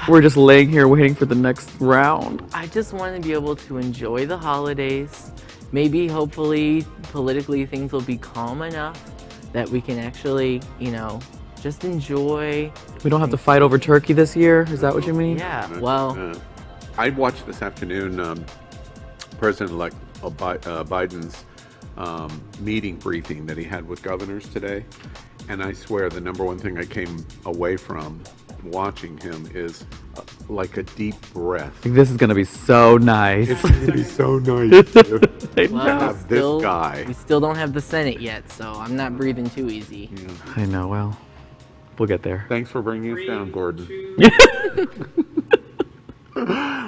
We're just laying here waiting for the next round. I just want to be able to enjoy the holidays. Maybe, hopefully, politically things will be calm enough that we can actually, just enjoy. We don't have to fight over turkey this year? Is that what you mean? Yeah, well. I watched this afternoon President-elect Biden's meeting briefing that he had with governors today. And I swear the number one thing I came away from watching him is like a deep breath. This is going to be so nice. It's going to be so nice to have this guy. We still don't have the Senate yet, so I'm not breathing too easy. Yeah. I know, well, we'll get there. Thanks for bringing us down, Gordon.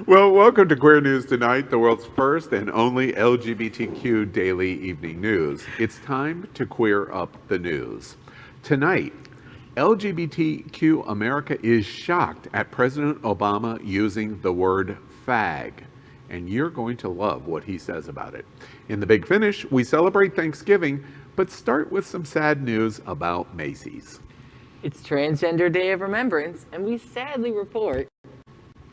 Well, welcome to Queer News Tonight, the world's first and only LGBTQ daily evening news. It's time to queer up the news. Tonight, LGBTQ America is shocked at President Obama using the word fag, and you're going to love what he says about it. In the Big Finish, we celebrate Thanksgiving, but start with some sad news about Macy's. It's Transgender Day of Remembrance, and we sadly report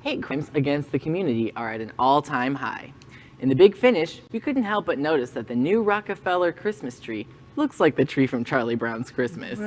hate crimes against the community are at an all-time high. In the Big Finish, we couldn't help but notice that the new Rockefeller Christmas tree looks like the tree from Charlie Brown's Christmas.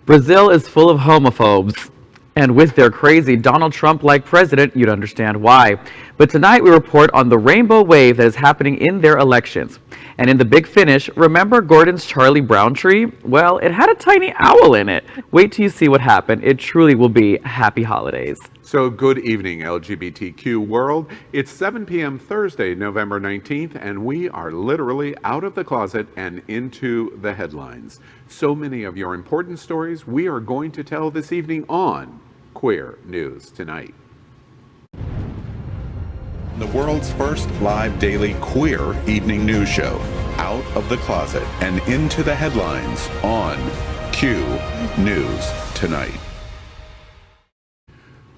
Brazil is full of homophobes. And with their crazy Donald Trump-like president, you'd understand why. But tonight we report on the rainbow wave that is happening in their elections. And in the Big Finish, remember Gordon's Charlie Brown tree? Well, it had a tiny owl in it. Wait till you see what happened. It truly will be happy holidays. So good evening, LGBTQ world. It's 7 p.m. Thursday, November 19th, and we are literally out of the closet and into the headlines. So many of your important stories we are going to tell this evening on Queer News Tonight. The world's first live daily queer evening news show, Out of the Closet and Into the Headlines on Q News Tonight.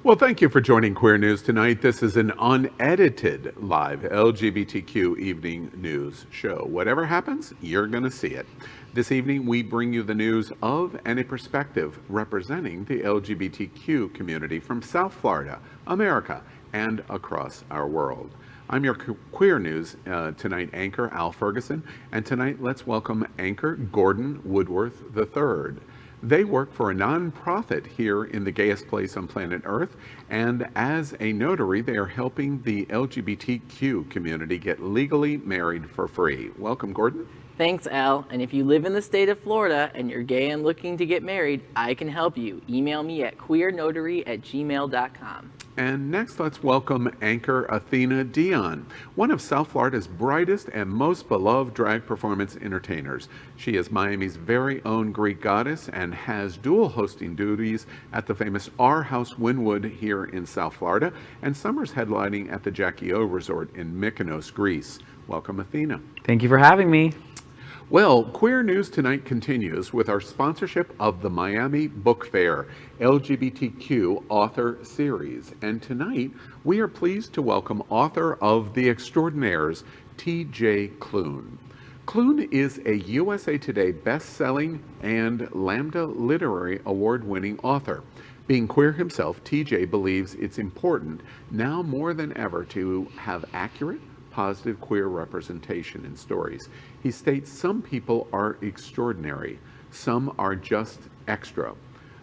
Well, thank you for joining Queer News Tonight. This is an unedited live LGBTQ evening news show. Whatever happens, you're going to see it. This evening, we bring you the news of and a perspective representing the LGBTQ community from South Florida, America, and across our world. I'm your Queer News Tonight anchor, Al Ferguson, and tonight let's welcome anchor Gordon Woodworth III. They work for a nonprofit here in the gayest place on planet Earth, and as a notary, they are helping the LGBTQ community get legally married for free. Welcome, Gordon. Thanks, Al. And if you live in the state of Florida and you're gay and looking to get married, I can help you. Email me at queernotary@gmail.com. And next, let's welcome anchor Athena Dion, one of South Florida's brightest and most beloved drag performance entertainers. She is Miami's very own Greek goddess and has dual hosting duties at the famous R House Wynwood here in South Florida and summers headlining at the Jackie O Resort in Mykonos, Greece. Welcome, Athena. Thank you for having me. Well, Queer News Tonight continues with our sponsorship of the Miami Book Fair LGBTQ Author Series. And tonight, we are pleased to welcome author of The Extraordinaries, T.J. Klune. Klune is a USA Today best-selling and Lambda Literary Award-winning author. Being queer himself, TJ believes it's important now more than ever to have accurate, positive queer representation in stories. He states some people are extraordinary, some are just extra.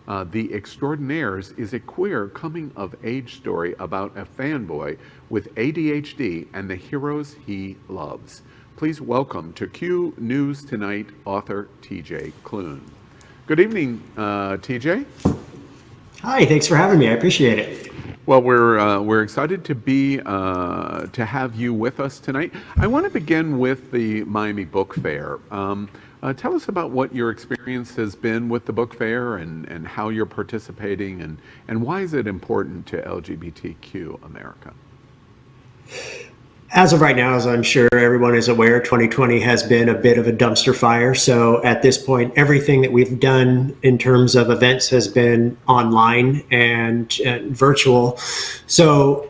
The Extraordinaires is a queer coming-of-age story about a fanboy with ADHD and the heroes he loves. Please welcome to Q News Tonight author TJ Klune. Good evening, TJ. Hi, thanks for having me. I appreciate it. Well, we're excited to have you with us tonight. I want to begin with the Miami Book Fair. Tell us about what your experience has been with the book fair and how you're participating and why is it important to LGBTQ America? As of right now, as I'm sure everyone is aware, 2020 has been a bit of a dumpster fire. So at this point, everything that we've done in terms of events has been online and virtual. So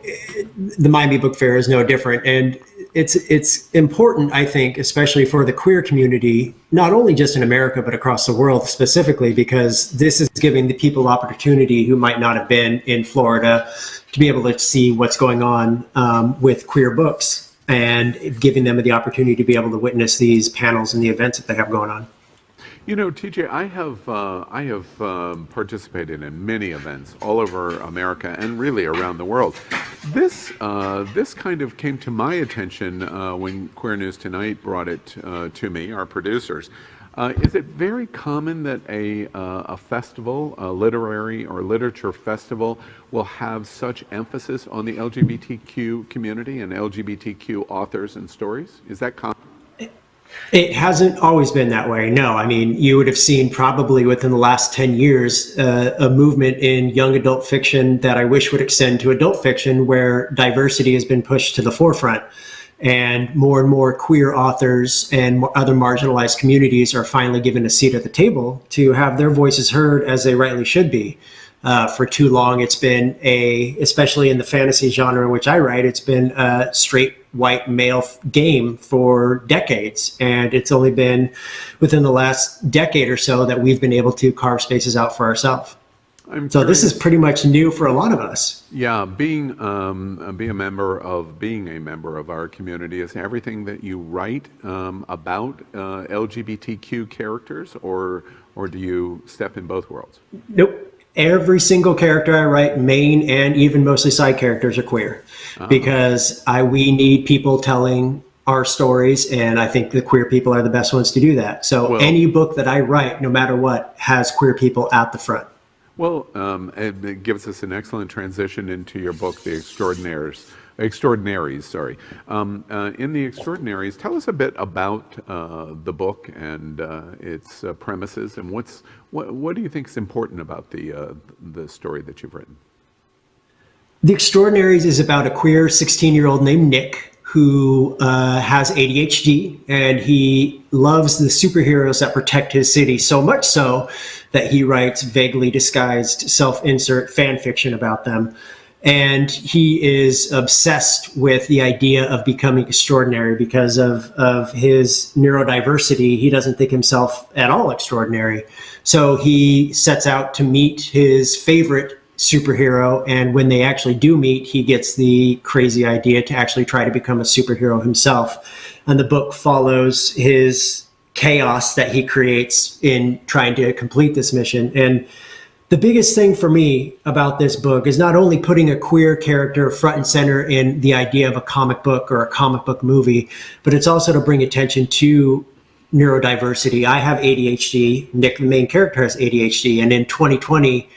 the Miami Book Fair is no different. And it's important, I think, especially for the queer community, not only just in America, but across the world specifically, because this is giving the people opportunity who might not have been in Florida to be able to see what's going on with queer books, and giving them the opportunity to be able to witness these panels and the events that they have going on. You know, TJ, I have participated in many events all over America and really around the world. This kind of came to my attention when Queer News Tonight brought it to me, our producers. Is it very common that a festival, a literary or literature festival, will have such emphasis on the LGBTQ community and LGBTQ authors and stories? Is that common? It hasn't always been that way. No, I mean, you would have seen probably within the last 10 years a movement in young adult fiction that I wish would extend to adult fiction, where diversity has been pushed to the forefront. And more queer authors and other marginalized communities are finally given a seat at the table to have their voices heard, as they rightly should be. For too long, it's been especially in the fantasy genre in which I write, it's been a straight white male game for decades. And it's only been within the last decade or so that we've been able to carve spaces out for ourselves. So this is pretty much new for a lot of us. Yeah, being a member of our community, is everything that you write about LGBTQ characters, or do you step in both worlds? Nope. Every single character I write, main and even mostly side characters, are queer, because we need people telling our stories, and I think the queer people are the best ones to do that. So any book that I write, no matter what, has queer people at the front. Well, it gives us an excellent transition into your book, The Extraordinaries. Sorry. In The Extraordinaries, tell us a bit about the book and its premises, and what do you think is important about the story that you've written? The Extraordinaries is about a queer 16-year-old named Nick who has ADHD, and he loves the superheroes that protect his city, so much so that he writes vaguely disguised self-insert fan fiction about them. And he is obsessed with the idea of becoming extraordinary because of his neurodiversity. He doesn't think himself at all extraordinary. So he sets out to meet his favorite superhero, and when they actually do meet, he gets the crazy idea to actually try to become a superhero himself. And the book follows his chaos that he creates in trying to complete this mission. And the biggest thing for me about this book is not only putting a queer character front and center in the idea of a comic book or a comic book movie, but it's also to bring attention to neurodiversity. I have ADHD. Nick, the main character, has ADHD. And in 2020,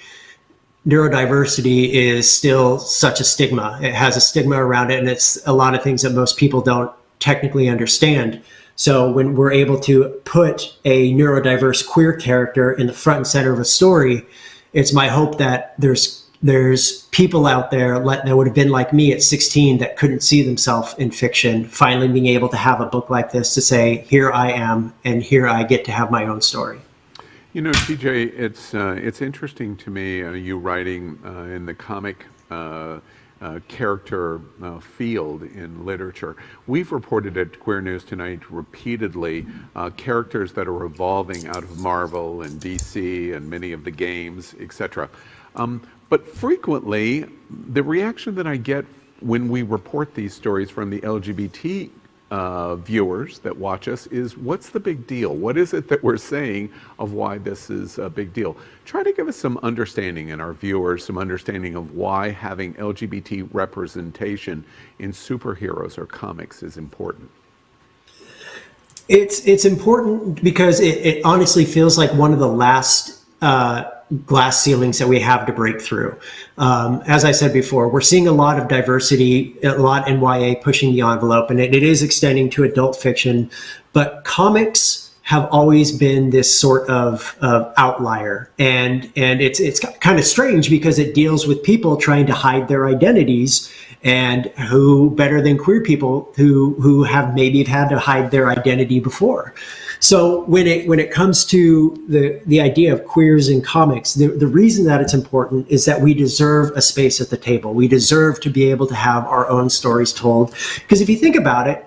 neurodiversity is still such a stigma. It has a stigma around it, and it's a lot of things that most people don't technically understand. So when we're able to put a neurodiverse queer character in the front and center of a story, it's my hope that there's people out there that would have been like me at 16 that couldn't see themselves in fiction, finally being able to have a book like this to say, here I am, and here I get to have my own story. You know, TJ, it's interesting to me, you writing in the comic character field in literature. We've reported at Queer News Tonight repeatedly characters that are evolving out of Marvel and DC and many of the games, etc. But frequently, the reaction that I get when we report these stories from the LGBT viewers that watch us is, what's the big deal? What is it that we're saying of why this is a big deal? Try to give us some understanding, and our viewers some understanding of why having LGBT representation in superheroes or comics is important. It's important because it honestly feels like one of the last glass ceilings that we have to break through. As I said before, we're seeing a lot of diversity, a lot in YA pushing the envelope, and it is extending to adult fiction, but comics have always been this sort of outlier. And it's kind of strange because it deals with people trying to hide their identities, and who better than queer people who have maybe had to hide their identity before. So when it comes to the idea of queers in comics, the reason that it's important is that we deserve a space at the table. We deserve to be able to have our own stories told. Because if you think about it,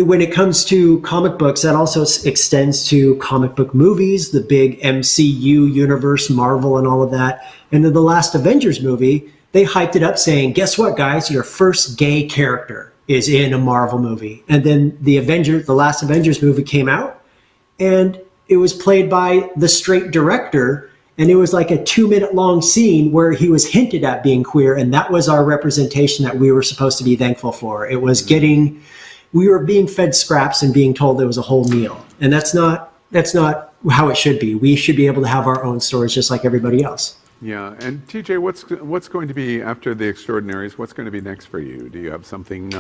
when it comes to comic books, that also extends to comic book movies, the big MCU universe, Marvel and all of that. And then the last Avengers movie, they hyped it up saying, guess what, guys? Your first gay character is in a Marvel movie. And then the last Avengers movie came out, and it was played by the straight director. And it was like a 2-minute long scene where he was hinted at being queer. And that was our representation that we were supposed to be thankful for. It was we were being fed scraps and being told it was a whole meal. And that's not how it should be. We should be able to have our own stories just like everybody else. Yeah, and TJ, what's going to be after the Extraordinaries? What's going to be next for you? Do you have something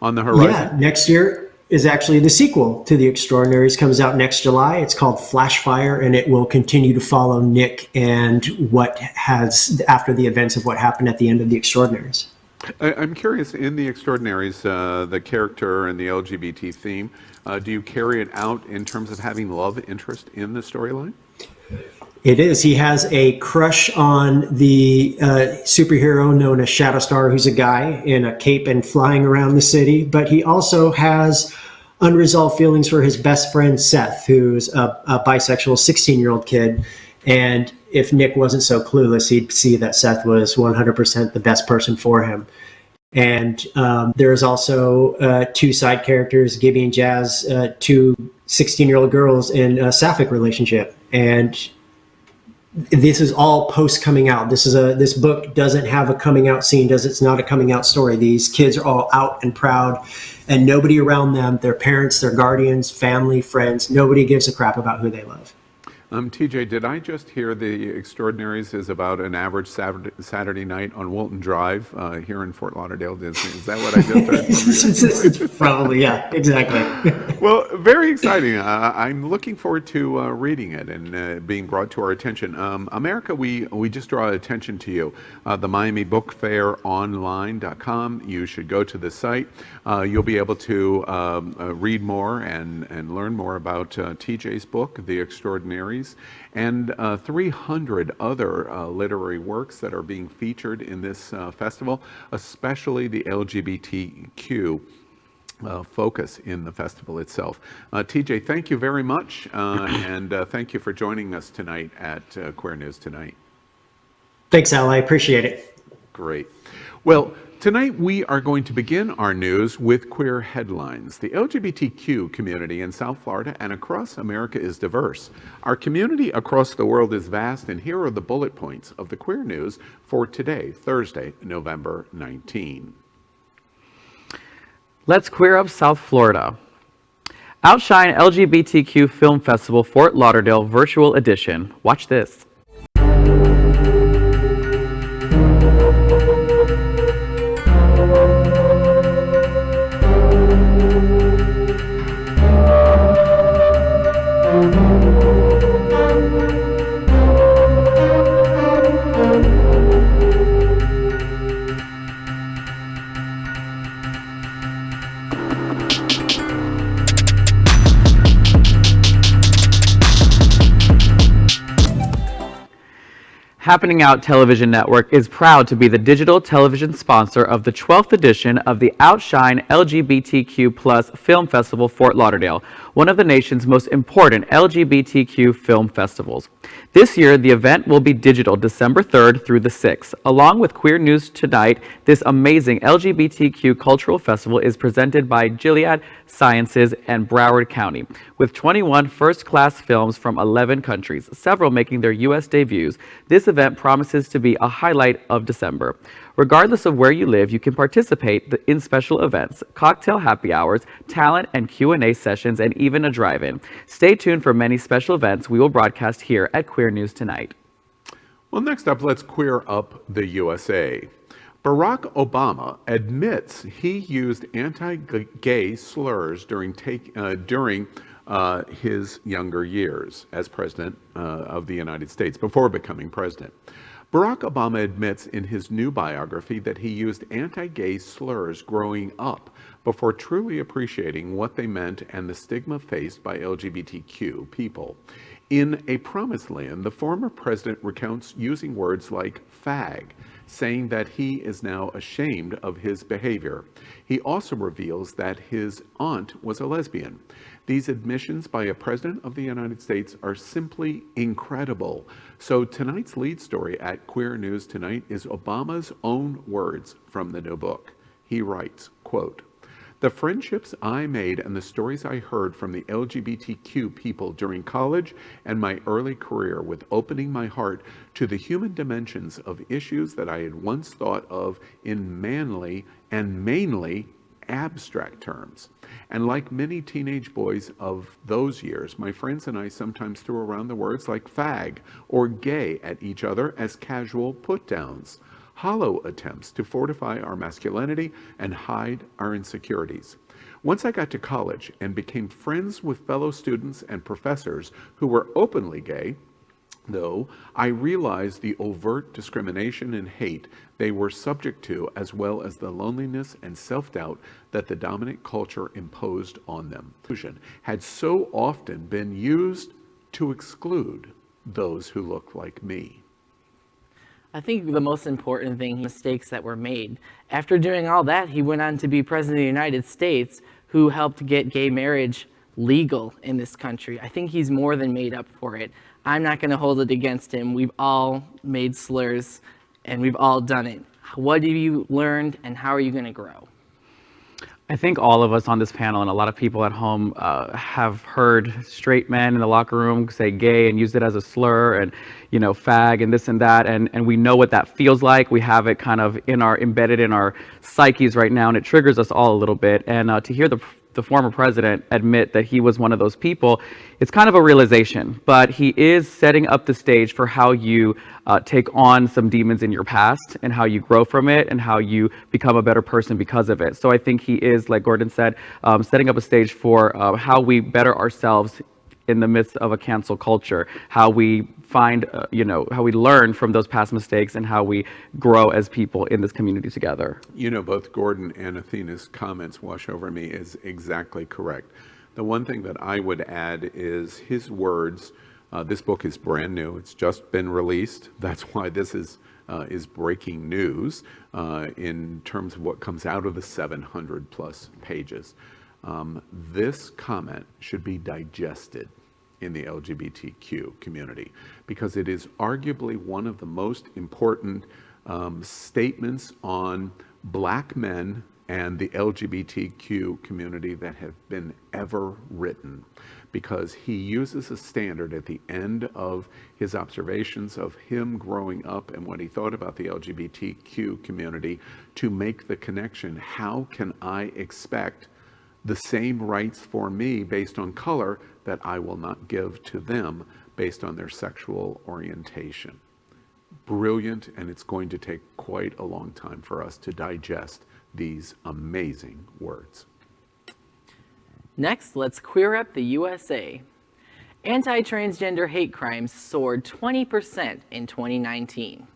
on the horizon? Yeah, next year is actually the sequel to the Extraordinaries. Comes out next July. It's called Flashfire, and it will continue to follow Nick and what has after the events of what happened at the end of the Extraordinaries. I'm curious, in the Extraordinaries, the character and the LGBT theme, do you carry it out in terms of having love interest in the storyline? It is. He has a crush on the superhero known as Shatterstar, who's a guy in a cape and flying around the city. But he also has unresolved feelings for his best friend, Seth, who's a bisexual 16-year-old kid. And if Nick wasn't so clueless, he'd see that Seth was 100% the best person for him. And there's also 2 side characters, Gibby and Jazz, 2 16-year-old girls in a sapphic relationship. And this is all post coming out. This book doesn't have a coming out scene. It's not a coming out story. These kids are all out and proud, and nobody around them, their parents, their guardians, family, friends, nobody gives a crap about who they love. TJ, did I just hear the Extraordinaries is about an average Saturday night on Wilton Drive here in Fort Lauderdale, Disney? Is that what I just heard? It's probably, yeah, exactly. Well, very exciting. I'm looking forward to reading it and being brought to our attention. America, we just draw attention to you. The Miami Book Fair online.com. You should go to the site. You'll be able to read more and learn more about TJ's book, The Extraordinaries, and 300 other literary works that are being featured in this festival, especially the LGBTQ focus in the festival itself. TJ, thank you very much, and thank you for joining us tonight at Queer News Tonight. Thanks, Al. I appreciate it. Great. Well, tonight we are going to begin our news with queer headlines. The LGBTQ community in South Florida and across America is diverse. Our community across the world is vast, and here are the bullet points of the queer news for today, Thursday, November 19. Let's queer up South Florida. Outshine LGBTQ Film Festival Fort Lauderdale Virtual Edition. Watch this. Happening Out Television Network is proud to be the digital television sponsor of the 12th edition of the Outshine LGBTQ+ Film Festival Fort Lauderdale, one of the nation's most important LGBTQ film festivals. This year, the event will be digital December 3rd through the 6th. Along with Queer News Tonight, this amazing LGBTQ cultural festival is presented by Gilead Sciences and Broward County, with 21 first-class films from 11 countries, several making their U.S. debuts. This event promises to be a highlight of December. Regardless of where you live, you can participate in special events, cocktail happy hours, talent and Q&A sessions, and even a drive-in. Stay tuned for many special events we will broadcast here at Queer News Tonight. Well, next up, let's queer up the USA. Barack Obama admits he used anti-gay slurs during his younger years as president of the United States, before becoming president. Barack Obama admits in his new biography that he used anti-gay slurs growing up before truly appreciating what they meant and the stigma faced by LGBTQ people. In A Promised Land, the former president recounts using words like fag, saying that he is now ashamed of his behavior. He also reveals that his aunt was a lesbian. These admissions by a president of the United States are simply incredible. So tonight's lead story at Queer News Tonight is Obama's own words from the new book. He writes, quote, "The friendships I made and the stories I heard from the LGBTQ people during college and my early career with opening my heart to the human dimensions of issues that I had once thought of in manly and mainly abstract terms. And like many teenage boys of those years, my friends and I sometimes threw around the words like fag or gay at each other as casual put-downs, hollow attempts to fortify our masculinity and hide our insecurities. Once I got to college and became friends with fellow students and professors who were openly gay, though, I realized the overt discrimination and hate they were subject to, as well as the loneliness and self-doubt that the dominant culture imposed on them. Had so often been used to exclude those who look like me." I think the most important thing, mistakes that were made. After doing all that, he went on to be president of the United States, who helped get gay marriage legal in this country. I think he's more than made up for it. I'm not going to hold it against him. We've all made slurs, and we've all done it. What have you learned, and how are you going to grow? I think all of us on this panel and a lot of people at home have heard straight men in the locker room say gay and use it as a slur and, you know, fag and this and that. And we know what that feels like. We have it kind of embedded in our psyches right now, and it triggers us all a little bit. And to hear the former president admit that he was one of those people, it's kind of a realization, but he is setting up the stage for how you take on some demons in your past and how you grow from it and how you become a better person because of it. So I think he is, like Gordon said, setting up a stage for how we better ourselves in the midst of a cancel culture, how we find, how we learn from those past mistakes and how we grow as people in this community together. You know, both Gordon and Athena's comments wash over me is exactly correct. The one thing that I would add is his words. This book is brand new. It's just been released. That's why this is breaking news in terms of what comes out of the 700 plus pages. This comment should be digested in the LGBTQ community because it is arguably one of the most important statements on Black men and the LGBTQ community that have been ever written, because he uses a standard at the end of his observations of him growing up and what he thought about the LGBTQ community to make the connection. How can I expect the same rights for me based on color that I will not give to them based on their sexual orientation? Brilliant, and it's going to take quite a long time for us to digest these amazing words. Next, let's queer up the USA. Anti-transgender hate crimes soared 20% in 2019.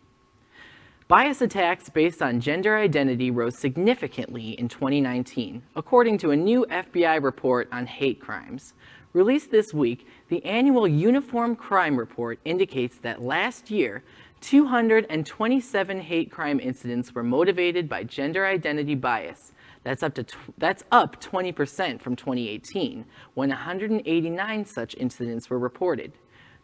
Bias attacks based on gender identity rose significantly in 2019, according to a new FBI report on hate crimes. Released this week, the annual Uniform Crime Report indicates that last year, 227 hate crime incidents were motivated by gender identity bias. That's up 20% from 2018, when 189 such incidents were reported.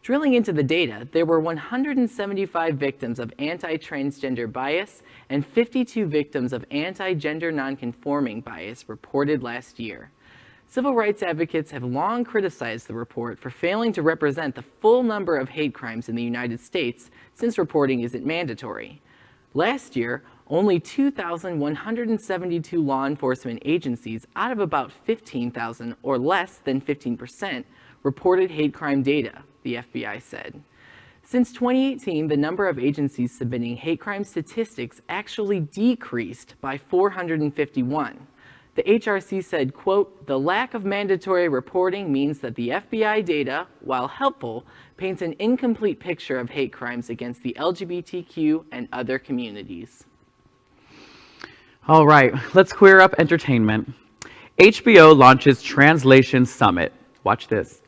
Drilling into the data, there were 175 victims of anti-transgender bias and 52 victims of anti-gender nonconforming bias reported last year. Civil rights advocates have long criticized the report for failing to represent the full number of hate crimes in the United States, since reporting isn't mandatory. Last year, only 2,172 law enforcement agencies out of about 15,000, or less than 15%, reported hate crime data, the FBI said. Since 2018, the number of agencies submitting hate crime statistics actually decreased by 451. The HRC said, quote, "The lack of mandatory reporting means that the FBI data, while helpful, paints an incomplete picture of hate crimes against the LGBTQ and other communities." All right, let's queer up entertainment. HBO launches Translation Summit. Watch this.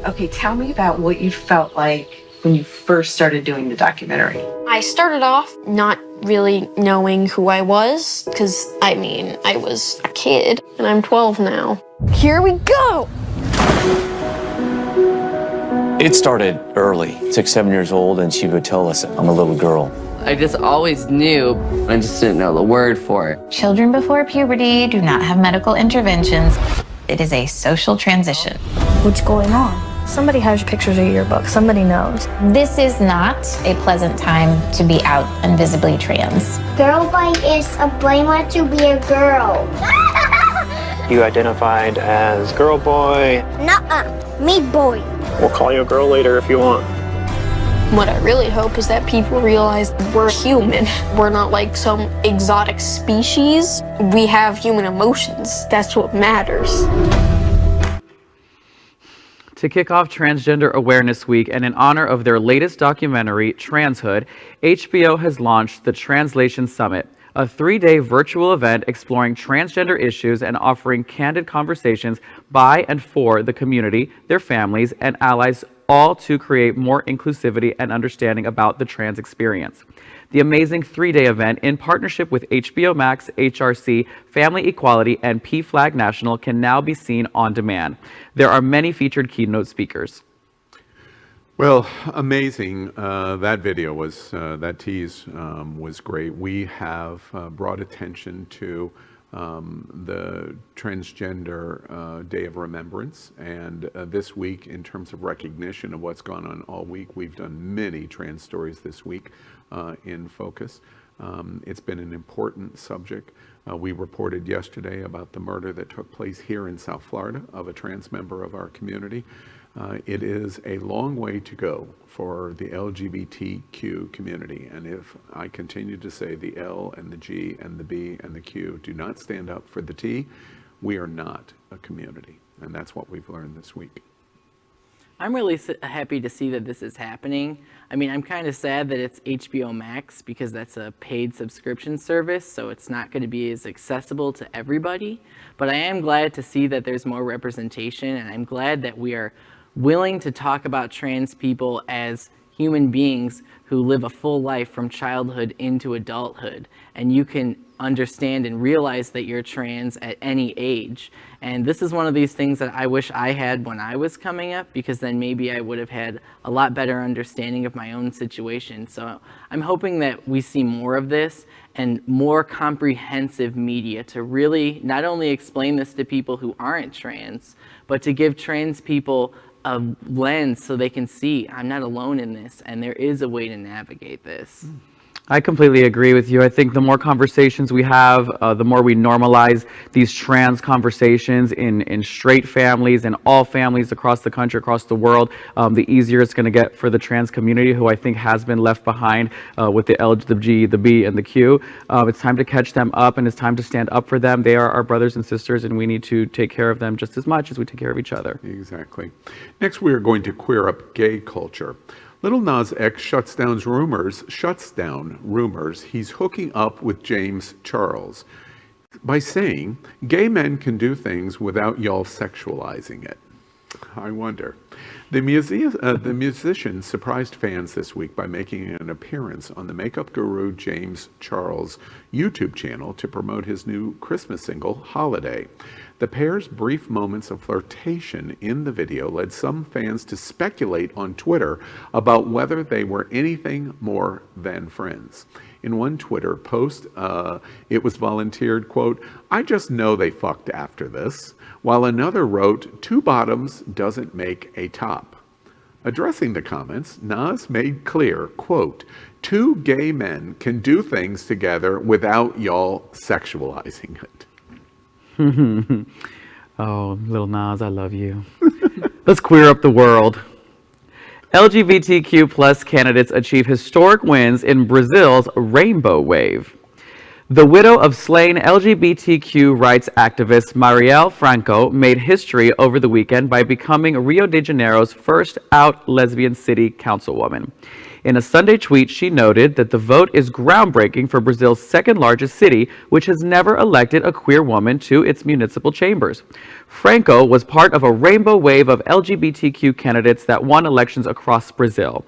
Okay, tell me about what you felt like when you first started doing the documentary. I started off not really knowing who I was, because, I was a kid, and I'm 12 now. Here we go! It started early, 6, 7 years old, and she would tell us I'm a little girl. I just always knew, I just didn't know the word for it. Children before puberty do not have medical interventions. It is a social transition. What's going on? Somebody has pictures of your yearbook. Somebody knows. This is not a pleasant time to be out and visibly trans. Girl boy is a blamer to be a girl. You identified as girl boy. Nuh-uh, me boy. We'll call you a girl later if you want. What I really hope is that people realize we're human. We're not like some exotic species. We have human emotions. That's what matters. To kick off Transgender Awareness Week and in honor of their latest documentary, Transhood, HBO has launched the Translation Summit, a 3-day virtual event exploring transgender issues and offering candid conversations by and for the community, their families, and allies, all to create more inclusivity and understanding about the trans experience. The amazing 3-day event, in partnership with HBO Max, HRC, Family Equality, and PFLAG National, can now be seen on demand. There are many featured keynote speakers. Well, amazing. That video was, that tease was great. We have brought attention to the Transgender Day of Remembrance, and this week, in terms of recognition of what's gone on all week, we've done many trans stories this week in focus. It's been an important subject. We reported yesterday about the murder that took place here in South Florida of a trans member of our community. It is a long way to go for the LGBTQ community, and if I continue to say the L and the G and the B and the Q do not stand up for the T, we are not a community, and that's what we've learned this week. I'm really happy to see that this is happening. I mean, I'm kind of sad that it's HBO Max because that's a paid subscription service, so it's not going to be as accessible to everybody. But I am glad to see that there's more representation, and I'm glad that we are willing to talk about trans people as human beings who live a full life from childhood into adulthood. And you can understand and realize that you're trans at any age. And this is one of these things that I wish I had when I was coming up, because then maybe I would have had a lot better understanding of my own situation. So I'm hoping that we see more of this and more comprehensive media to really not only explain this to people who aren't trans, but to give trans people a lens so they can see I'm not alone in this and there is a way to navigate this. I completely agree with you. I think the more conversations we have, the more we normalize these trans conversations in straight families and all families across the country, across the world, the easier it's going to get for the trans community, who I think has been left behind with the L, the G, the B, and the Q. It's time to catch them up, and it's time to stand up for them. They are our brothers and sisters, and we need to take care of them just as much as we take care of each other. Exactly. Next, we are going to queer up gay culture. Lil Nas X shuts down rumors he's hooking up with James Charles by saying gay men can do things without y'all sexualizing it. I wonder. The musician surprised fans this week by making an appearance on the makeup guru James Charles' YouTube channel to promote his new Christmas single, Holiday. The pair's brief moments of flirtation in the video led some fans to speculate on Twitter about whether they were anything more than friends. In one Twitter post, it was volunteered, quote, "I just know they fucked after this," while another wrote, "Two bottoms doesn't make a top." Addressing the comments, Nas made clear, quote, "Two gay men can do things together without y'all sexualizing it." Oh, Lil Nas, I love you. Let's queer up the world. LGBTQ plus candidates achieve historic wins in Brazil's Rainbow Wave. The widow of slain LGBTQ rights activist Marielle Franco made history over the weekend by becoming Rio de Janeiro's first out lesbian city councilwoman. In a Sunday tweet, she noted that the vote is groundbreaking for Brazil's second largest city, which has never elected a queer woman to its municipal chambers. Franco was part of a rainbow wave of LGBTQ candidates that won elections across Brazil.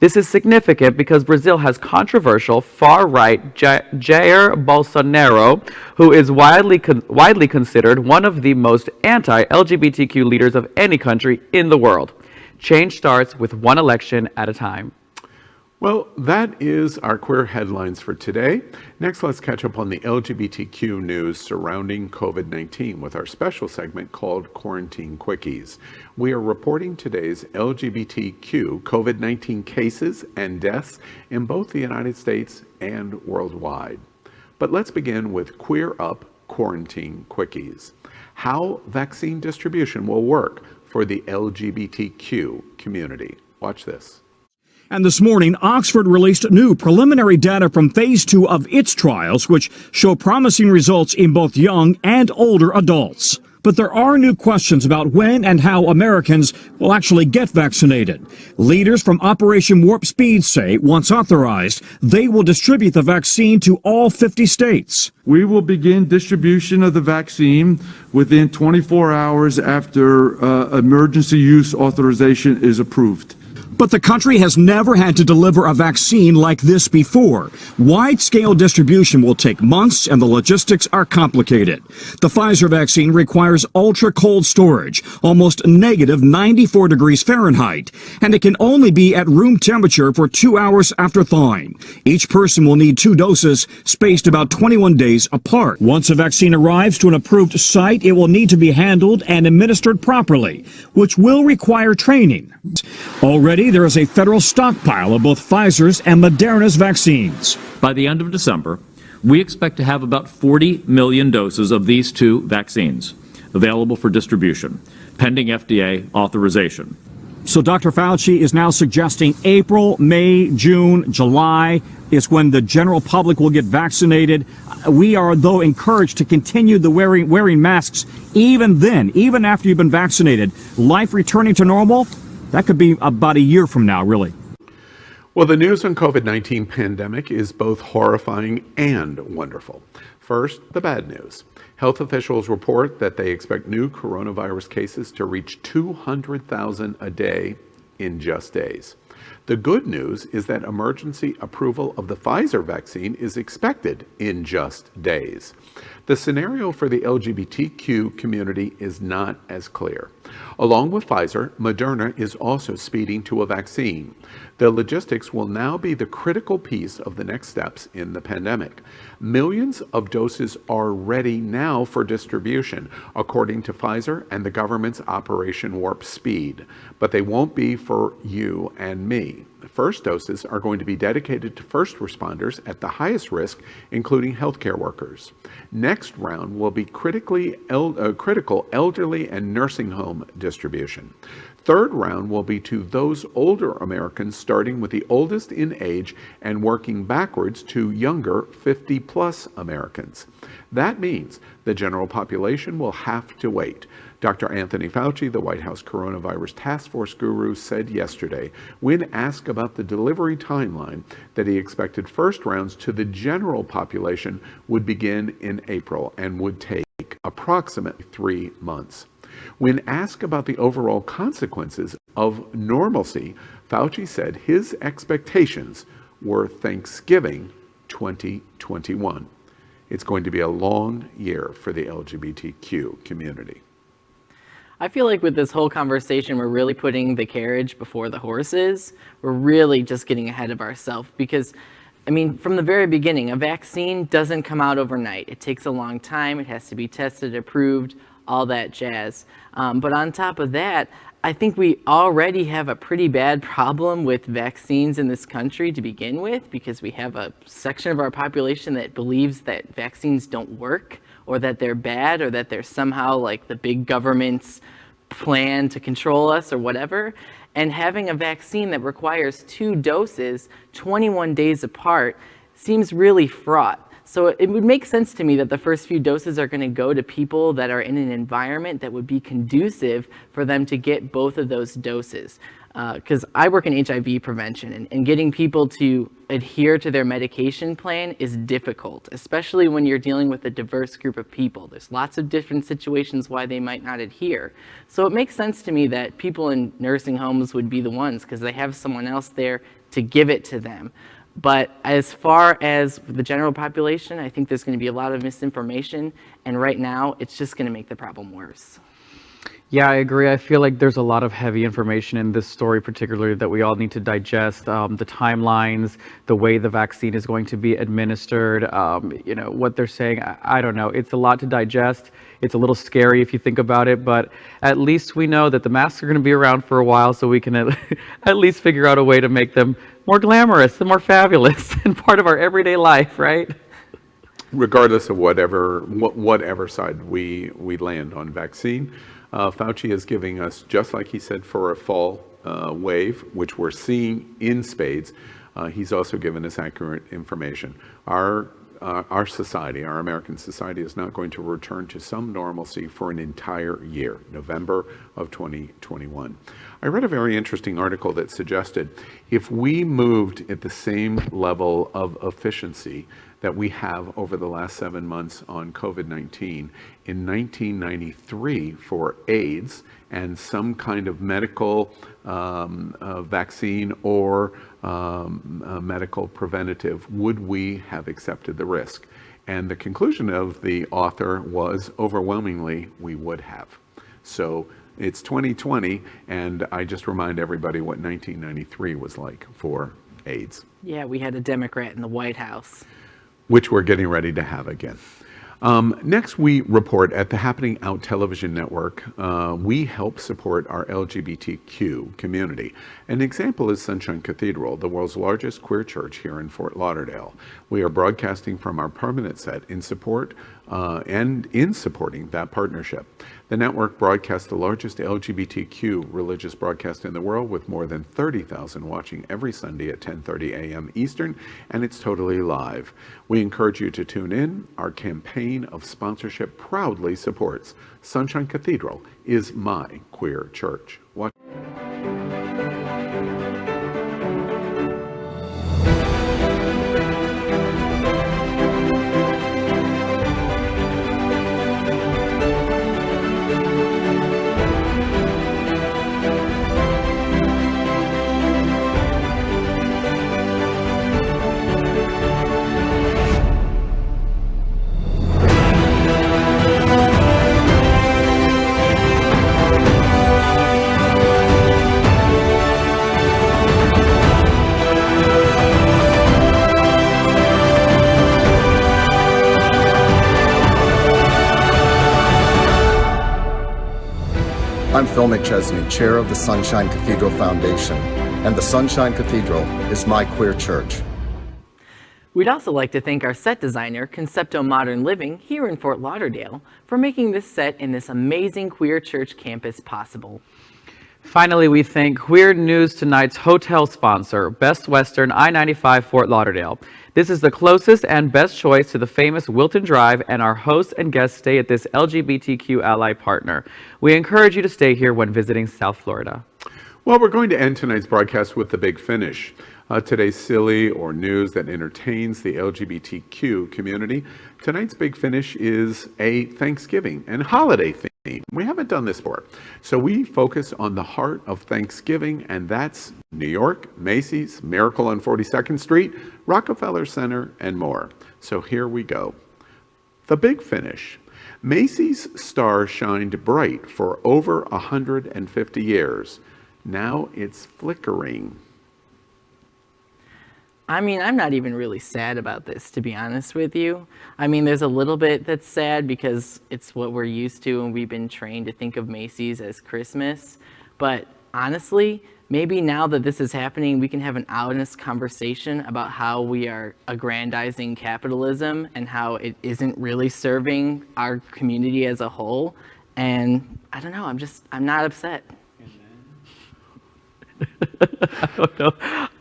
This is significant because Brazil has controversial far-right Jair Bolsonaro, who is widely considered one of the most anti-LGBTQ leaders of any country in the world. Change starts with one election at a time. Well, that is our queer headlines for today. Next, let's catch up on the LGBTQ news surrounding COVID-19 with our special segment called Quarantine Quickies. We are reporting today's LGBTQ COVID-19 cases and deaths in both the United States and worldwide. But let's begin with Queer Up Quarantine Quickies. How vaccine distribution will work for the LGBTQ community. Watch this. And this morning, Oxford released new preliminary data from phase 2 of its trials, which show promising results in both young and older adults. But there are new questions about when and how Americans will actually get vaccinated. Leaders from Operation Warp Speed say, once authorized, they will distribute the vaccine to all 50 states. We will begin distribution of the vaccine within 24 hours after emergency use authorization is approved. But the country has never had to deliver a vaccine like this before. Wide-scale distribution will take months, and the logistics are complicated. The Pfizer vaccine requires ultra-cold storage, almost negative 94 degrees Fahrenheit, and it can only be at room temperature for 2 hours after thawing. Each person will need 2 doses, spaced about 21 days apart. Once a vaccine arrives to an approved site, it will need to be handled and administered properly, which will require training. Already, there is a federal stockpile of both Pfizer's and Moderna's vaccines. By the end of December, we expect to have about 40 million doses of these 2 vaccines available for distribution, pending FDA authorization. So Dr. Fauci is now suggesting April, May, June, July is when the general public will get vaccinated. We are, though, encouraged to continue the wearing masks even then, even after you've been vaccinated. Life returning to normal? That could be about a year from now, really. Well, the news on COVID-19 pandemic is both horrifying and wonderful. First, the bad news. Health officials report that they expect new coronavirus cases to reach 200,000 a day in just days. The good news is that emergency approval of the Pfizer vaccine is expected in just days. The scenario for the LGBTQ community is not as clear. Along with Pfizer, Moderna is also speeding to a vaccine. The logistics will now be the critical piece of the next steps in the pandemic. Millions of doses are ready now for distribution, according to Pfizer and the government's Operation Warp Speed, but they won't be for you and me. First doses are going to be dedicated to first responders at the highest risk, including healthcare workers. Next round will be critical elderly and nursing home distribution. Third round will be to those older Americans, starting with the oldest in age and working backwards to younger 50-plus Americans. That means the general population will have to wait. Dr. Anthony Fauci, the White House coronavirus task force guru, said yesterday, when asked about the delivery timeline, that he expected first rounds to the general population would begin in April and would take approximately 3 months. When asked about the overall consequences of normalcy, Fauci said his expectations were Thanksgiving 2021. It's going to be a long year for the LGBTQ community. I feel like with this whole conversation, we're really putting the carriage before the horses. We're really just getting ahead of ourselves because, I mean, from the very beginning, a vaccine doesn't come out overnight. It takes a long time. It has to be tested, approved, all that jazz. But on top of that, I think we already have a pretty bad problem with vaccines in this country to begin with, because we have a section of our population that believes that vaccines don't work, or that they're bad, or that they're somehow like the big government's plan to control us or whatever. And having a vaccine that requires 2 doses 21 days apart seems really fraught. So it would make sense to me that the first few doses are going to go to people that are in an environment that would be conducive for them to get both of those doses. because I work in HIV prevention, and getting people to adhere to their medication plan is difficult, especially when you're dealing with a diverse group of people. There's lots of different situations why they might not adhere. So it makes sense to me that people in nursing homes would be the ones, because they have someone else there to give it to them. But as far as the general population, I think there's going to be a lot of misinformation, and right now it's just going to make the problem worse. Yeah, I agree. I feel like there's a lot of heavy information in this story, particularly that we all need to digest. The timelines, the way the vaccine is going to be administered, you know, what they're saying. I don't know. It's a lot to digest. It's a little scary if you think about it, but at least we know that the masks are going to be around for a while, so we can at least figure out a way to make them more glamorous and more fabulous and part of our everyday life, right? Regardless of whatever side we land on vaccine, Fauci is giving us, just like he said for a fall wave, which we're seeing in spades, he's also given us accurate information. Our society, our American society, is not going to return to some normalcy for an entire year, November of 2021. I read a very interesting article that suggested if we moved at the same level of efficiency that we have over the last 7 months on COVID-19, in 1993 for AIDS and some kind of medical vaccine or medical preventative, would we have accepted the risk? And the conclusion of the author was overwhelmingly we would have. So it's 2020, and I just remind everybody what 1993 was like for AIDS. Yeah, we had a Democrat in the White House. Which we're getting ready to have again. Next, we report at the Happening Out television network, we help support our LGBTQ community. An example is Sunshine Cathedral, the world's largest queer church here in Fort Lauderdale. We are broadcasting from our permanent set in support and in supporting that partnership. The network broadcasts the largest LGBTQ religious broadcast in the world, with more than 30,000 watching every Sunday at 10:30 a.m. Eastern, and it's totally live. We encourage you to tune in. Our campaign of sponsorship proudly supports Sunshine Cathedral is my queer church. Watch. I'm Phil McChesney, chair of the Sunshine Cathedral Foundation, and the Sunshine Cathedral is my queer church. We'd also like to thank our set designer, Concepto Modern Living, here in Fort Lauderdale, for making this set in this amazing queer church campus possible. Finally, we thank Queer News Tonight's hotel sponsor, Best Western I-95 Fort Lauderdale. This is the closest and best choice to the famous Wilton Drive, and our hosts and guests stay at this LGBTQ ally partner. We encourage you to stay here when visiting South Florida. Well, we're going to end tonight's broadcast with the big finish. Today's silly or news that entertains the LGBTQ community. Tonight's big finish is a Thanksgiving and holiday theme. We haven't done this before. So we focus on the heart of Thanksgiving, and that's New York, Macy's, Miracle on 42nd Street, Rockefeller Center, and more. So here we go. The big finish. Macy's star shined bright for over 150 years. Now it's flickering. I mean, I'm not even really sad about this, to be honest with you. I mean, there's a little bit that's sad because it's what we're used to and we've been trained to think of Macy's as Christmas. But honestly, maybe now that this is happening, we can have an honest conversation about how we are aggrandizing capitalism and how it isn't really serving our community as a whole. And I don't know, I'm not upset. I don't know.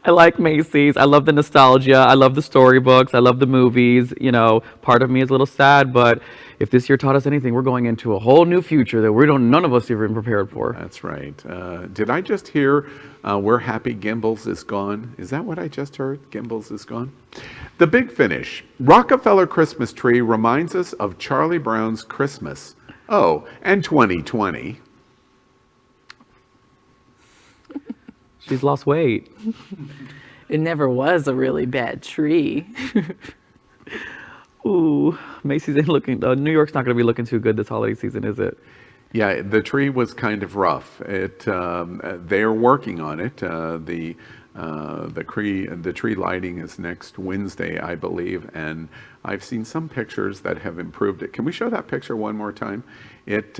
I like Macy's. I love the nostalgia. I love the storybooks. I love the movies. You know, part of me is a little sad, but if this year taught us anything, we're going into a whole new future that none of us even prepared for. That's right. Did I just hear we're happy Gimbals is gone? Is that what I just heard? Gimbals is gone? The Big Finish. Rockefeller Christmas tree reminds us of Charlie Brown's Christmas. Oh, and 2020. She's lost weight. It never was a really bad tree. Ooh, Macy's ain't looking. New York's not going to be looking too good this holiday season, is it? Yeah, the tree was kind of rough. They're working on it. The tree lighting is next Wednesday, I believe, and I've seen some pictures that have improved it. Can we show that picture one more time? It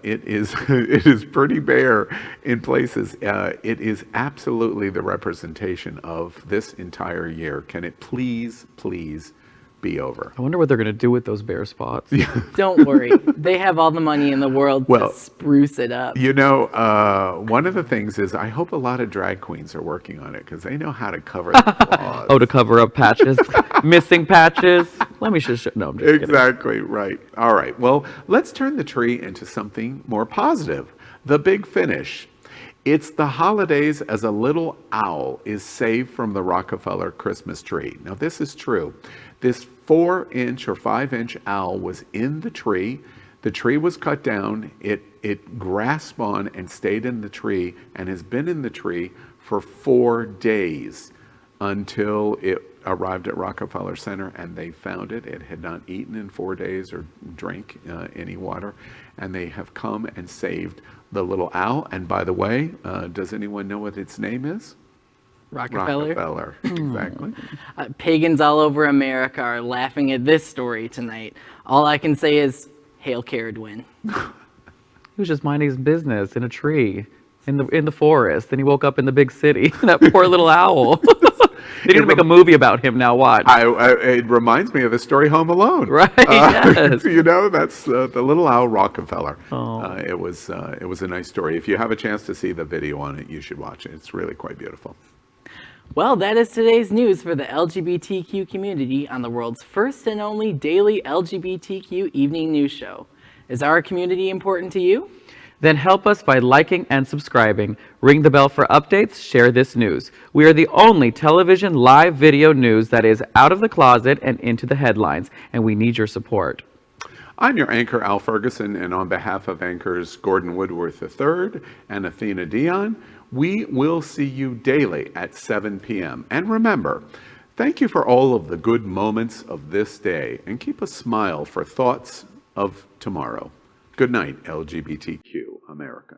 is it is pretty bare in places. It is absolutely the representation of this entire year. Can it please be over? I wonder what they're going to do with those bare spots. Don't worry. They have all the money in the world to spruce it up. You know, one of the things is I hope a lot of drag queens are working on it because they know how to cover the flaws. Oh, to cover up patches, missing patches. Let me just no, I'm just kidding. Exactly, right. All right, well, let's turn the tree into something more positive. The Big Finish. It's the holidays as a little owl is saved from the Rockefeller Christmas tree. Now, this is true. This 4-inch or 5-inch owl was in the tree. The tree was cut down. It grasped on and stayed in the tree and has been in the tree for 4 days until it arrived at Rockefeller Center and they found it. It had not eaten in 4 days or drank any water. And they have come and saved the little owl. And by the way, does anyone know what its name is? Rockefeller. Exactly. Pagans all over America are laughing at this story tonight. All I can say is, hail Caradwin. He was just minding his business in a tree, in the forest. Then he woke up in the big city. That poor little owl. They need to make a movie about him now. Watch. It reminds me of the story Home Alone. Right. Yes. You know, that's the little owl Rockefeller. Oh. It was a nice story. If you have a chance to see the video on it, you should watch it. It's really quite beautiful. Well, that is today's news for the LGBTQ community on the world's first and only daily LGBTQ evening news show. Is our community important to you? Then help us by liking and subscribing. Ring the bell for updates, share this news. We are the only television live video news that is out of the closet and into the headlines, and we need your support. I'm your anchor, Al Ferguson, and on behalf of anchors Gordon Woodworth III and Athena Dion, we will see you daily at 7 p.m. And remember, thank you for all of the good moments of this day, and keep a smile for thoughts of tomorrow. Good night, LGBTQ America.